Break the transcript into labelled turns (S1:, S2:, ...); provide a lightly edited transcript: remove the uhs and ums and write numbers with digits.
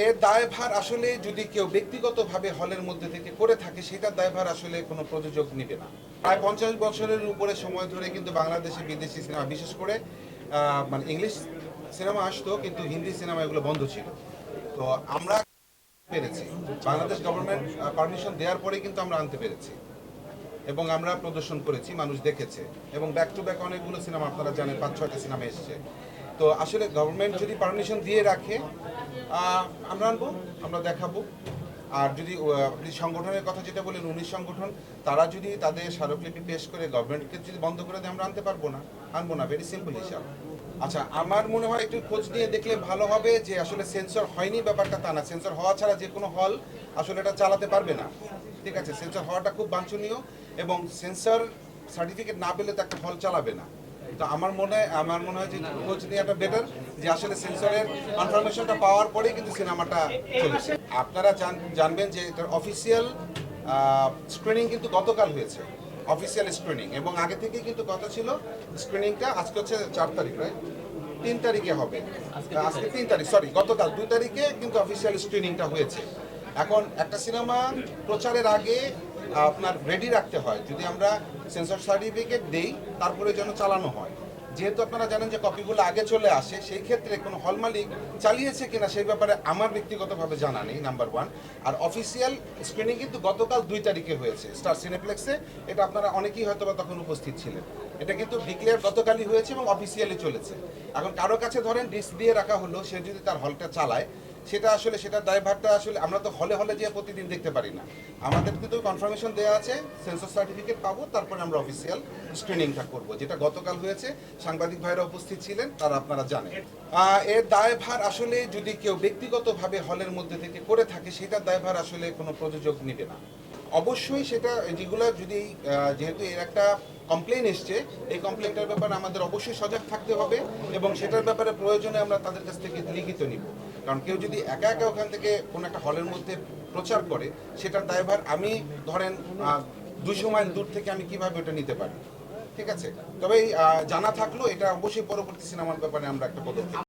S1: এর দায়ভার আসলে যদি কেউ ব্যক্তিগতভাবে হলের মধ্যে থেকে করে থাকে সেটার দায়ভার আসলে কোনো প্রযোজক নেবে না। প্রায় 50 বছরের উপরে সময় ধরে কিন্তু বাংলাদেশে বিদেশি সিনেমা বিশেষ করে মানে ইংলিশ সিনেমা আসতো, কিন্তু হিন্দি সিনেমা এগুলো বন্ধ ছিল। তো আমরা পেরেছি, বাংলাদেশ গভর্নমেন্ট পারমিশন দেওয়ার পরেই কিন্তু আমরা আনতে পেরেছি এবং আমরা প্রদর্শন করেছি, মানুষ দেখেছে এবং ব্যাক টু ব্যাক অনেকগুলো সিনেমা আপনারা জানেন, 5-6টা সিনেমা এসছে। তো আসলে গভর্নমেন্ট যদি পারমিশন দিয়ে রাখে আমরা আনবো, আমরা দেখাবো। আর যদি আপনি সংগঠনের কথা যেটা বলেন, 19 সংগঠন, তারা যদি তাদের স্মারকলিপি পেশ করে গভর্নমেন্টকে যদি বন্ধ করে দেয়, আমরা আনতে পারবো না, আনবো না, ভেরি সিম্পল হিসাব। আচ্ছা, আমার মনে হয় একটু খোঁজ নিয়ে দেখলে ভালো হবে যে আসলে সেন্সর হয়নি ব্যাপারটা তা না। সেন্সর হওয়া ছাড়া যে কোনো হল আসলে এটা চালাতে পারবে না। ঠিক আছে, সেন্সর হওয়াটা খুব বাঞ্ছনীয় এবং সেন্সর সার্টিফিকেট না পেলে তো একটা হল চালাবে না। তো আমার মনে হয় যে খোঁজ নেওয়াটা বেটার, যে আসলে সেন্সরের কনফার্মেশনটা পাওয়ার পরেই কিন্তু সিনেমাটা চলেছে। আপনারা জানবেন যে এটার অফিসিয়াল স্ক্রিনিং কিন্তু গতকাল হয়েছে, অফিসিয়াল স্ক্রিনিং, এবং আগে থেকেই কিন্তু কথা ছিল স্ক্রিনিংটা আজকে হচ্ছে 4 তারিখ, রাইট? 3 তারিখে হবে, আজকে 3 তারিখ, সরি, গতকাল 2 তারিখে কিন্তু অফিসিয়াল স্ক্রিনিংটা হয়েছে। এখন একটা সিনেমা প্রচারের আগে আপনার রেডি রাখতে হয়, যদি আমরা সেন্সর সার্টিফিকেট দেই তারপরে যেন চালানো হয়। যেহেতু আপনারা জানেন যে কপিগুলো আগে চলে আসে, সেই ক্ষেত্রে কোনো হল মালিক চালিয়েছে কিনা সেই ব্যাপারে আমার ব্যক্তিগতভাবে জানা নেই, নাম্বার 1। আর অফিসিয়াল স্ক্রিনিং কিন্তু গতকাল 2 তারিখে হয়েছে স্টার সিনেপ্লেক্সে, এটা আপনারা অনেকেই হয়তো বা তখন উপস্থিত ছিলেন। এটা কিন্তু ডিক্লেয়ার গতকালই হয়েছে এবং অফিসিয়ালি চলেছে। এখন কারো কাছে ধরেন ডিস্ক দিয়ে রাখা হলো, সে যদি তার হলটা চালায়, সেটা আসলে সেটার দায়ভারটা আসলে আমরা তো হলে হলে যেয়ে প্রতিদিন দেখতে পারি না। আমাদের কিন্তু কনফার্মেশন দেওয়া আছে, সেন্সর সার্টিফিকেট পাবো, তারপরে আমরা অফিসিয়াল স্ক্রিনিংটা করব, যেটা গতকাল হয়েছে। সাংবাদিক ভাইরা উপস্থিত ছিলেন, তারা আপনারা জানেন। এর দায়ভার আসলে যদি কেউ ব্যক্তিগতভাবে হলের মধ্যে থেকে করে থাকে সেটার দায়ভার আসলে কোনো প্রযোজক নেবে না। অবশ্যই সেটা যেগুলো যদি যেহেতু এর একটা কমপ্লেন এসছে, এই কমপ্লেনটার ব্যাপারে আমাদের অবশ্যই সজাগ থাকতে হবে এবং সেটার ব্যাপারে প্রয়োজনে আমরা তাদের কাছ থেকে লিখিত নিব। কারণ কেউ যদি একা একা ওখান থেকে কোনো একটা হলের মধ্যে প্রচার করে, সেটার দায়ভার আমি ধরেন 200 মাইল দূর থেকে আমি কিভাবে ওটা নিতে পারি? ঠিক আছে, তবে জানা থাকলো এটা অবশ্যই পরবর্তী সিনেমার ব্যাপারে আমরা একটা পদক্ষেপ